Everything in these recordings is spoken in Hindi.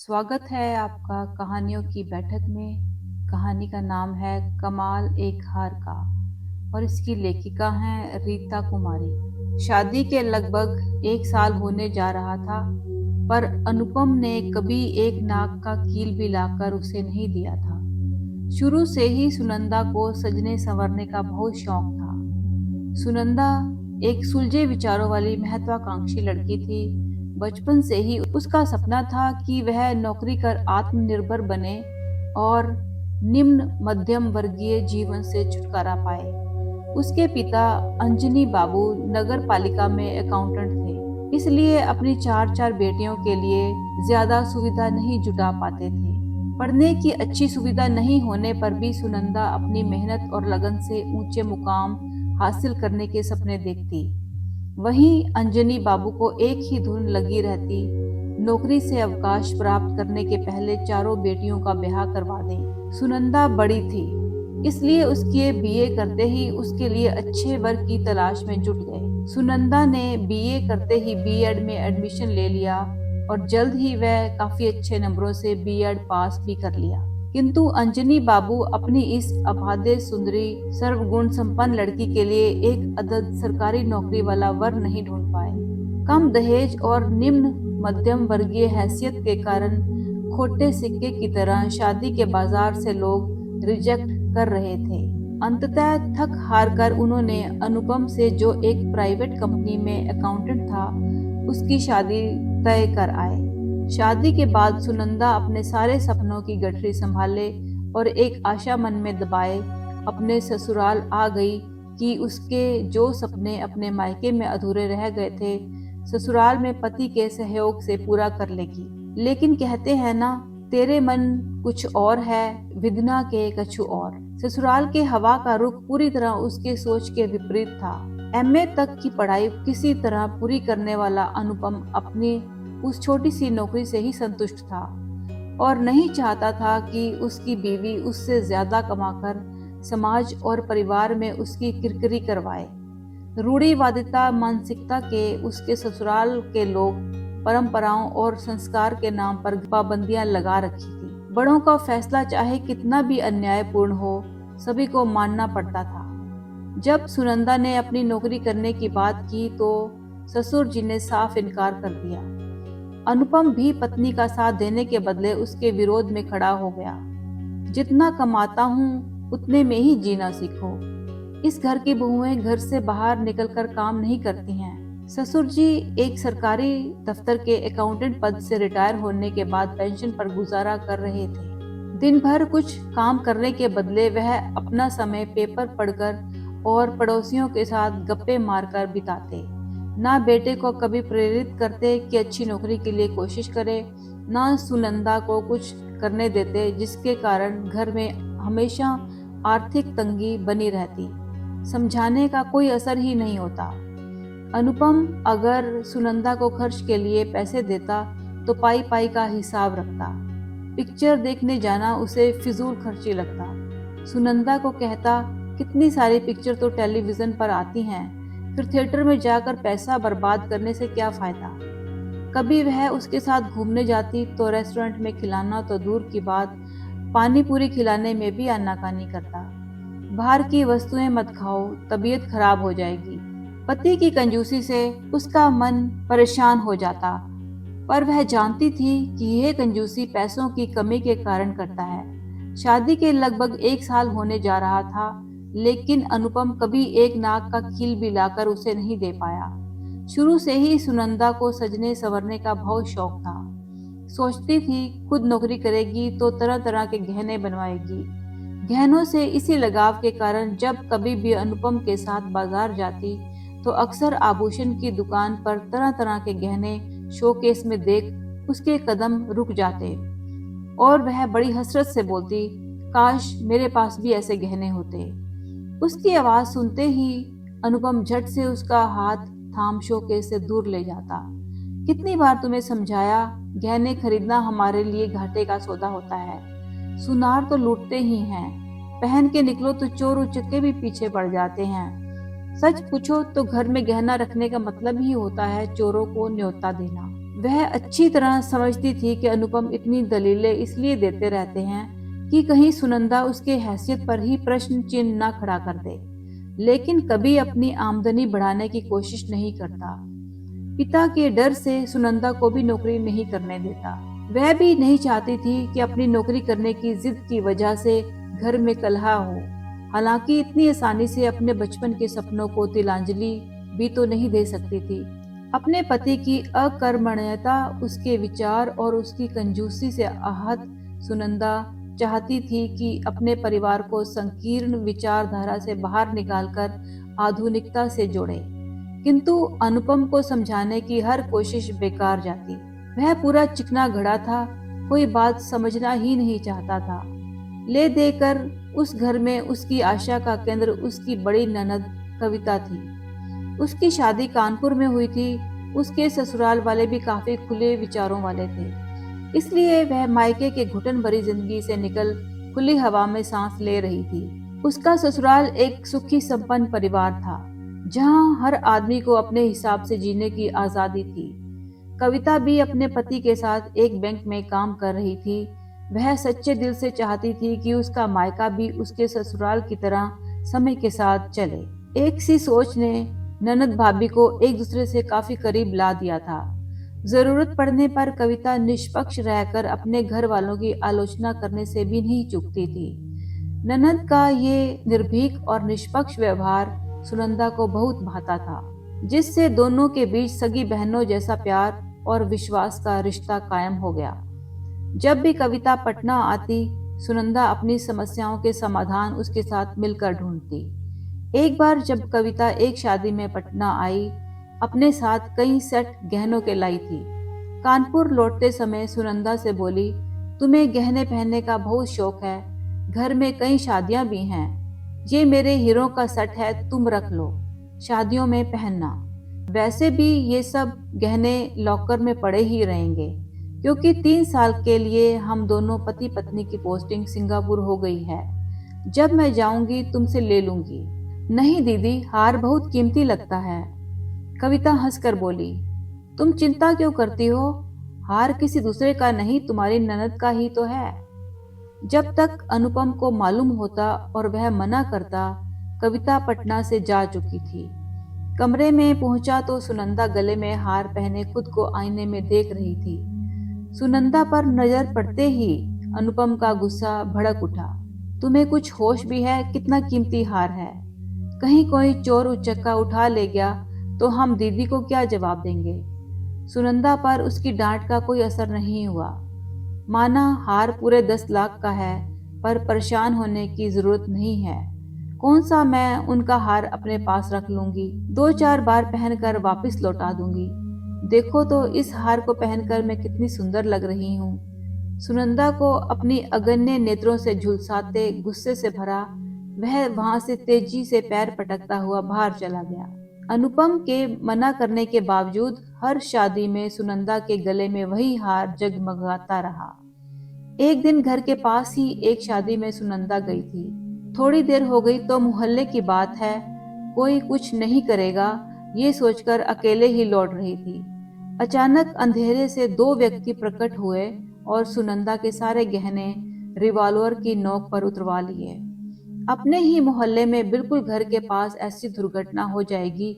स्वागत है आपका कहानियों की बैठक में। कहानी का नाम है कमाल एक हार का और इसकी लेखिका हैं रीता कुमारी। शादी के लगभग 1 साल होने जा रहा था, पर अनुपम ने कभी एक नाक का कील भी लाकर उसे नहीं दिया था। शुरू से ही सुनंदा को सजने संवरने का बहुत शौक था। सुनंदा एक सुलझे विचारों वाली महत्वाकांक्षी लड़की थी। बचपन से ही उसका सपना था कि वह नौकरी कर आत्मनिर्भर बने और निम्न मध्यम वर्गीय जीवन से छुटकारा पाए। उसके पिता अंजनी बाबू नगर पालिका में अकाउंटेंट थे, इसलिए अपनी चार बेटियों के लिए ज्यादा सुविधा नहीं जुटा पाते थे। पढ़ने की अच्छी सुविधा नहीं होने पर भी सुनंदा अपनी मेहनत और लगन से ऊंचे मुकाम हासिल करने के सपने देखती। वहीं अंजनी बाबू को एक ही धुन लगी रहती, नौकरी से अवकाश प्राप्त करने के पहले चारों बेटियों का ब्याह करवा दें। सुनंदा बड़ी थी, इसलिए उसके बीए करते ही उसके लिए अच्छे वर्ग की तलाश में जुट गए। सुनंदा ने बीए करते ही बीएड में एडमिशन ले लिया और जल्द ही वह काफी अच्छे नंबरों से बीएड पास भी कर लिया। किंतु अंजनी बाबू अपनी इस अभाद्य सुंदरी सर्वगुण संपन्न लड़की के लिए एक अदद सरकारी नौकरी वाला वर नहीं ढूंढ पाए। कम दहेज और निम्न मध्यम वर्गीय हैसियत के कारण खोटे सिक्के की तरह शादी के बाजार से लोग रिजेक्ट कर रहे थे। अंततः थक हार कर उन्होंने अनुपम से, जो एक प्राइवेट कंपनी में अकाउंटेंट था, उसकी शादी तय कर आए। शादी के बाद सुनंदा अपने सारे सपनों की गठरी संभाले और एक आशा मन में दबाए अपने ससुराल आ गई कि उसके जो सपने अपने मायके में अधूरे रह गए थे, ससुराल में पति के सहयोग से पूरा कर लेगी। लेकिन कहते हैं ना, तेरे मन कुछ और है, विधना के कछु और। ससुराल के हवा का रुख पूरी तरह उसके सोच के विपरीत था। एमए तक की पढ़ाई किसी तरह पूरी करने वाला अनुपम अपनी उस छोटी सी नौकरी से ही संतुष्ट था और नहीं चाहता था कि उसकी बीवी उससे ज्यादा कमाकर समाज और परिवार में उसकी किरकिरी करवाए। रूढ़िवादिता मानसिकता के उसके ससुराल के लोग परंपराओं और संस्कार के नाम पर पाबंदियां लगा रखी थी। बड़ों का फैसला चाहे कितना भी अन्यायपूर्ण हो, सभी को मानना पड़ता था। जब सुनंदा ने अपनी नौकरी करने की बात की तो ससुर जी ने साफ इनकार कर दिया। अनुपम भी पत्नी का साथ देने के बदले उसके विरोध में खड़ा हो गया। जितना कमाता हूँ उतने में ही जीना सीखो। इस घर की बहुएं घर से बाहर निकलकर काम नहीं करती हैं। ससुर जी एक सरकारी दफ्तर के अकाउंटेंट पद से रिटायर होने के बाद पेंशन पर गुजारा कर रहे थे। दिन भर कुछ काम करने के बदले वह अपना समय पेपर पढ़कर और पड़ोसियों के साथ गप्पे मारकर बिताते। ना बेटे को कभी प्रेरित करते कि अच्छी नौकरी के लिए कोशिश करे, ना सुनंदा को कुछ करने देते, जिसके कारण घर में हमेशा आर्थिक तंगी बनी रहती। समझाने का कोई असर ही नहीं होता। अनुपम अगर सुनंदा को खर्च के लिए पैसे देता तो पाई पाई का हिसाब रखता। पिक्चर देखने जाना उसे फिजूल खर्ची लगता। सुनंदा को कहता, कितनी सारी पिक्चर तो टेलीविजन पर आती हैं, फिर थिएटर में जाकर पैसा बर्बाद करने से क्या फायदा। कभी वह उसके साथ घूमने जाती तो रेस्टोरेंट में खिलाना तो दूर की बात, पानी पूरी खिलाने में भी आनाकानी करता। बाहर की वस्तुएं मत खाओ, तबीयत खराब हो जाएगी। पति की कंजूसी से उसका मन परेशान हो जाता, पर वह जानती थी कि यह कंजूसी पैसों की कमी के कारण करता है। शादी के लगभग 1 साल होने जा रहा था, लेकिन अनुपम कभी एक नाक का कील भी लाकर उसे नहीं दे पाया। शुरू से ही सुनंदा को सजने संवरने का बहुत शौक था। सोचती थी खुद नौकरी करेगी तो तरह तरह के गहने बनवाएगी। गहनों से इसी लगाव के कारण जब कभी भी अनुपम के साथ बाजार जाती तो अक्सर आभूषण की दुकान पर तरह तरह के गहने शोकेस में देख उसके कदम रुक जाते और वह बड़ी हसरत से बोलती, काश मेरे पास भी ऐसे गहने होते। उसकी आवाज सुनते ही अनुपम झट से उसका हाथ थाम शोकेस से दूर ले जाता। कितनी बार तुम्हें समझाया, गहने खरीदना हमारे लिए घाटे का सौदा होता है। सुनार तो लूटते ही हैं, पहन के निकलो तो चोर उचक्के भी पीछे पड़ जाते हैं। सच पूछो तो घर में गहना रखने का मतलब ही होता है चोरों को न्योता देना। वह अच्छी तरह समझती थी कि अनुपम इतनी दलीलें इसलिए देते रहते हैं कि कहीं सुनंदा उसके हैसियत पर ही प्रश्न चिन्ह न खड़ा कर दे, लेकिन कभी अपनी आमदनी बढ़ाने की कोशिश नहीं करता। पिता के डर से सुनंदा को भी नौकरी नहीं करने देता। वह भी नहीं चाहती थी कि अपनी नौकरी करने की जिद की वजह से घर में कलह हो। हालांकि इतनी आसानी से अपने बचपन के सपनों को तिलांजलि भी तो नहीं दे सकती थी। अपने पति की अकर्मण्यता, उसके विचार और उसकी कंजूसी से आहत सुनंदा चाहती थी कि अपने परिवार को संकीर्ण विचारधारा से बाहर निकालकर आधुनिकता से जोड़े, किंतु अनुपम को समझाने की हर कोशिश बेकार जाती। वह पूरा चिकना घड़ा था, कोई बात समझना ही नहीं चाहता था। ले देकर उस घर में उसकी आशा का केंद्र उसकी बड़ी ननद कविता थी। उसकी शादी कानपुर में हुई थी। उसके ससुराल वाले भी काफी खुले विचारों वाले थे, इसलिए वह मायके के घुटन भरी जिंदगी से निकल खुली हवा में सांस ले रही थी। उसका ससुराल एक सुखी संपन्न परिवार था, जहां हर आदमी को अपने हिसाब से जीने की आजादी थी। कविता भी अपने पति के साथ एक बैंक में काम कर रही थी। वह सच्चे दिल से चाहती थी कि उसका मायका भी उसके ससुराल की तरह समय के साथ चले। एक सी सोच ने ननद भाभी को एक दूसरे से काफी करीब ला दिया था। जरूरत पड़ने पर कविता निष्पक्ष रहकर अपने घर वालों की आलोचना करने से भी नहीं चूकती थी। ननद का ये निर्भीक और निष्पक्ष व्यवहार सुनंदा को बहुत भाता था, जिससे दोनों के बीच सगी बहनों जैसा प्यार और विश्वास का रिश्ता कायम हो गया। जब भी कविता पटना आती, सुनंदा अपनी समस्याओं के समाधान उसके साथ मिलकर ढूंढती। एक बार जब कविता एक शादी में पटना आई, अपने साथ कई सेट गहनों के लाई थी। कानपुर लौटते समय सुनंदा से बोली, तुम्हें गहने पहनने का बहुत शौक है, घर में कई शादियां भी हैं, ये मेरे हीरो का सेट है, तुम रख लो, शादियों में पहनना। वैसे भी ये सब गहने लॉकर में पड़े ही रहेंगे, क्योंकि 3 साल के लिए हम दोनों पति पत्नी की पोस्टिंग सिंगापुर हो गई है। जब मैं जाऊंगी तुमसे ले लूंगी। नहीं दीदी, हार बहुत कीमती लगता है। कविता हंसकर बोली, तुम चिंता क्यों करती हो, हार किसी दूसरे का नहीं, तुम्हारी ननद का ही तो है। जब तक अनुपम को मालूम होता और वह मना करता, कविता पटना से जा चुकी थी। कमरे में पहुंचा तो सुनंदा गले में हार पहने खुद को आईने में देख रही थी। सुनंदा पर नजर पड़ते ही अनुपम का गुस्सा भड़क उठा। तुम्हें कुछ होश भी है? कितना कीमती हार है, कहीं कोई चोर उचक्का उठा ले गया तो हम दीदी को क्या जवाब देंगे। सुनंदा पर उसकी डांट का कोई असर नहीं हुआ। माना हार पूरे 10 लाख का है, पर परेशान होने की जरूरत नहीं है। कौन सा मैं उनका हार अपने पास रख लूंगी, 2-4 बार पहनकर वापस लौटा दूंगी। देखो तो इस हार को पहनकर मैं कितनी सुंदर लग रही हूँ। सुनंदा को अपनी अगन्य नेत्रों से झुलसाते गुस्से से भरा, वह वहां से तेजी से पैर पटकता हुआ बाहर चला गया। अनुपम के मना करने के बावजूद हर शादी में सुनंदा के गले में वही हार जगमगाता रहा। एक दिन घर के पास ही एक शादी में सुनंदा गई थी। थोड़ी देर हो गई तो मोहल्ले की बात है, कोई कुछ नहीं करेगा, ये सोचकर अकेले ही लौट रही थी। अचानक अंधेरे से 2 व्यक्ति प्रकट हुए और सुनंदा के सारे गहने रिवॉल्वर की नोक पर उतरवा लिए। अपने ही मोहल्ले में बिल्कुल घर के पास ऐसी दुर्घटना हो जाएगी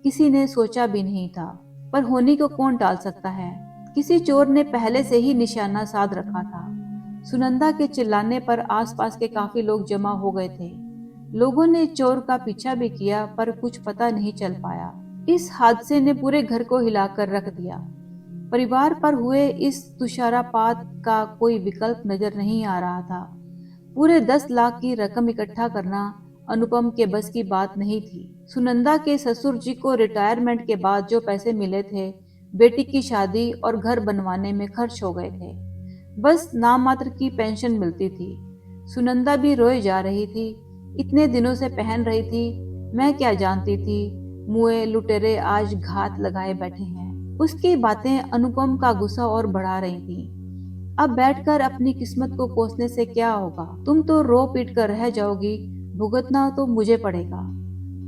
किसी ने सोचा भी नहीं था, पर होने को कौन टाल सकता है। किसी चोर ने पहले से ही निशाना साध रखा था। सुनंदा के चिल्लाने पर आसपास के काफी लोग जमा हो गए थे। लोगों ने चोर का पीछा भी किया, पर कुछ पता नहीं चल पाया। इस हादसे ने पूरे घर को हिलाकर रख दिया। परिवार पर हुए इस तुषारपात का कोई विकल्प नजर नहीं आ रहा था। पूरे 10 लाख की रकम इकट्ठा करना अनुपम के बस की बात नहीं थी। सुनंदा के ससुर जी को रिटायरमेंट के बाद जो पैसे मिले थे, बेटी की शादी और घर बनवाने में खर्च हो गए थे। बस नाम मात्र की पेंशन मिलती थी। सुनंदा भी रोए जा रही थी। इतने दिनों से पहन रही थी, मैं क्या जानती थी मुए लुटेरे आज घात लगाए बैठे हैं। उसकी बातें अनुपम का गुस्सा और बढ़ा रही थी। अब बैठकर अपनी किस्मत को कोसने से क्या होगा, तुम तो रो पीट कर रह जाओगी, भुगतना तो मुझे पड़ेगा।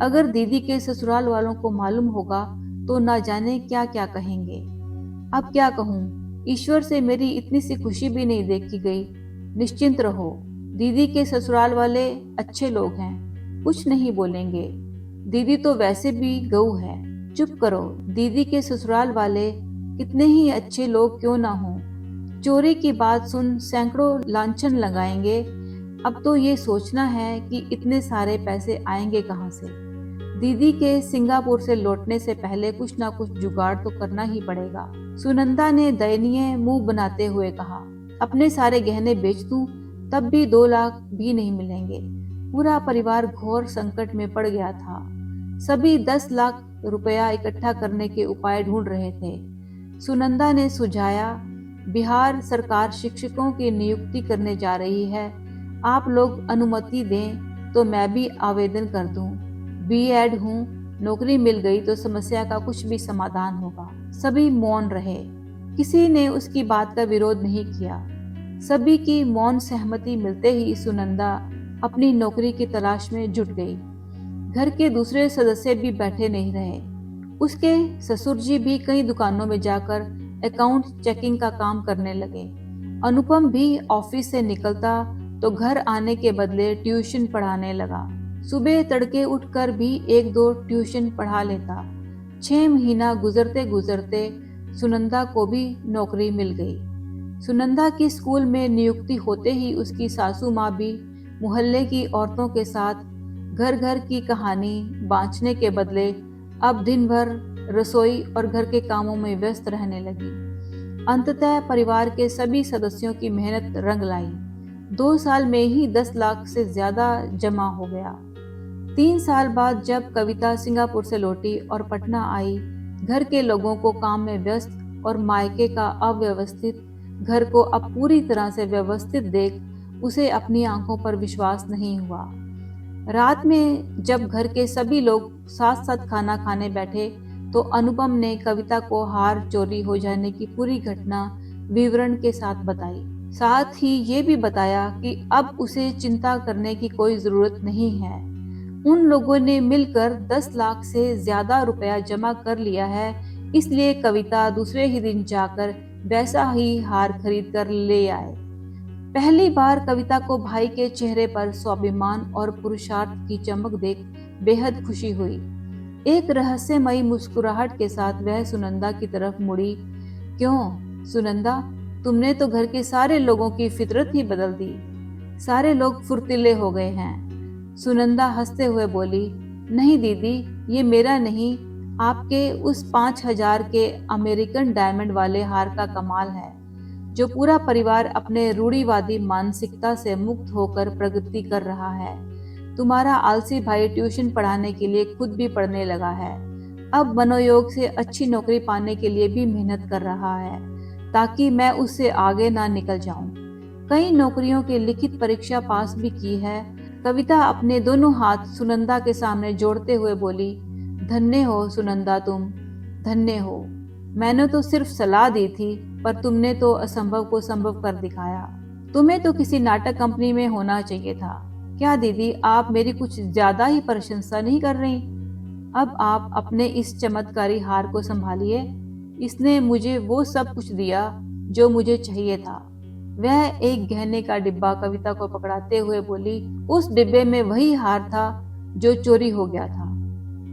अगर दीदी के ससुराल वालों को मालूम होगा तो ना जाने क्या क्या कहेंगे। अब क्या कहूँ, ईश्वर से मेरी इतनी सी खुशी भी नहीं देखी गई। निश्चिंत रहो, दीदी के ससुराल वाले अच्छे लोग हैं, कुछ नहीं बोलेंगे। दीदी तो वैसे भी गऊ है। चुप करो, दीदी के ससुराल वाले कितने ही अच्छे लोग क्यों ना हों। चोरी की बात सुन सैकड़ों लांछन लगाएंगे। अब तो ये सोचना है कि इतने सारे पैसे आएंगे कहाँ से। दीदी के सिंगापुर से लौटने से पहले कुछ ना कुछ जुगाड़ तो करना ही पड़ेगा। सुनंदा ने दयनीय मुंह बनाते हुए कहा, अपने सारे गहने बेच दूं तब भी 2 लाख भी नहीं मिलेंगे। पूरा परिवार घोर संकट में पड़ गया था। सभी 10 लाख रुपया इकट्ठा करने के उपाय ढूंढ रहे थे। सुनंदा ने सुझाया, बिहार सरकार शिक्षकों की नियुक्ति करने जा रही है। आप लोग अनुमति दें तो मैं भी आवेदन कर दूं। बीएड हूँ, नौकरी मिल गई तो समस्या का कुछ भी समाधान होगा। सभी मौन रहे, किसी ने उसकी बात का विरोध नहीं किया। सभी की मौन सहमति मिलते ही सुनंदा अपनी नौकरी की तलाश में जुट गई। घर के दूसरे सदस्य भी बैठे नहीं रहे। उसके ससुर जी भी कई दुकानों में जाकर अकाउंट चेकिंग का काम करने लगे। अनुपम भी ऑफिस से निकलता तो घर आने के बदले ट्यूशन पढ़ाने लगा। सुबह तड़के उठकर भी 1-2 ट्यूशन पढ़ा लेता। 6 महीना गुजरते गुजरते सुनंदा को भी नौकरी मिल गई। सुनंदा की स्कूल में नियुक्ति होते ही उसकी सासू माँ भी मोहल्ले की औरतों के साथ घर घर की कहानी बाँचने के बदले अब दिन भर रसोई और घर के कामों में व्यस्त रहने लगी। अंततः परिवार के सभी सदस्यों की मेहनत रंग लाई। 2 साल में ही 10 लाख से ज्यादा जमा हो गया। 3 साल बाद जब कविता सिंगापुर से लौटी और पटना आई, घर के लोगों को काम में व्यस्त और मायके का अव्यवस्थित घर को अब पूरी तरह से व्यवस्थित देख उसे अपनी आंखों पर विश्वास नहीं हुआ। रात में जब घर के सभी लोग साथ साथ खाना खाने बैठे तो अनुपम ने कविता को हार चोरी हो जाने की पूरी घटना विवरण के साथ बताई। साथ ही ये भी बताया कि अब उसे चिंता करने की कोई जरूरत नहीं है। उन लोगों ने मिलकर 10 लाख से ज्यादा रुपया जमा कर लिया है, इसलिए कविता दूसरे ही दिन जाकर वैसा ही हार खरीद कर ले आए। पहली बार कविता को भाई के चेहरे पर स्वाभिमान और पुरुषार्थ की चमक देख बेहद खुशी हुई। एक रहस्यमयी मुस्कुराहट के साथ वह सुनंदा की तरफ मुड़ी। क्यों सुनंदा, तुमने तो घर के सारे लोगों की फितरत ही बदल दी। सारे लोग फुर्तीले हो गए हैं। सुनंदा हंसते हुए बोली, नहीं दीदी, ये मेरा नहीं, आपके उस 5,000 के अमेरिकन डायमंड वाले हार का कमाल है, जो पूरा परिवार अपने रूढ़िवादी मानसिकता से मुक्त होकर प्रगति कर रहा है। तुम्हारा आलसी भाई ट्यूशन पढ़ाने के लिए खुद भी पढ़ने लगा है। अब मनोयोग से अच्छी नौकरी पाने के लिए भी मेहनत कर रहा है, ताकि मैं उससे आगे ना निकल जाऊं। कई नौकरियों की लिखित परीक्षा पास भी की है। कविता अपने दोनों हाथ सुनंदा के सामने जोड़ते हुए बोली, धन्य हो सुनंदा, तुम धन्य हो। मैंने तो सिर्फ सलाह दी थी, पर तुमने तो असंभव को संभव कर दिखाया। तुम्हें तो किसी नाटक कंपनी में होना चाहिए था। क्या दीदी, आप मेरी कुछ ज्यादा ही प्रशंसा नहीं कर रही? अब आप अपने इस चमत्कारी हार को संभालिए। इसने मुझे वो सब कुछ दिया जो मुझे चाहिए था। वह एक गहने का डिब्बा कविता को पकड़ाते हुए बोली, उस डिब्बे में वही हार था जो चोरी हो गया था।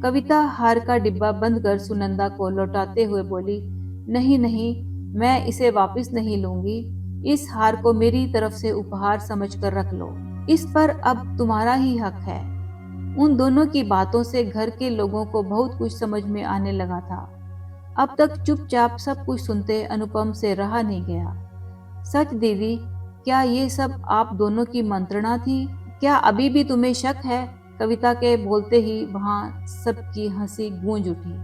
कविता हार का डिब्बा बंद कर सुनंदा को लौटाते हुए बोली, नहीं नहीं, मैं इसे वापस नहीं लूंगी। इस हार को मेरी तरफ से उपहार समझकर रख लो। इस पर अब तुम्हारा ही हक है। उन दोनों की बातों से घर के लोगों को बहुत कुछ समझ में आने लगा था। अब तक चुपचाप सब कुछ सुनते अनुपम से रहा नहीं गया। सच दीदी, क्या ये सब आप दोनों की मंत्रणा थी? क्या अभी भी तुम्हें शक है? कविता के बोलते ही वहां सबकी हंसी गूंज उठी।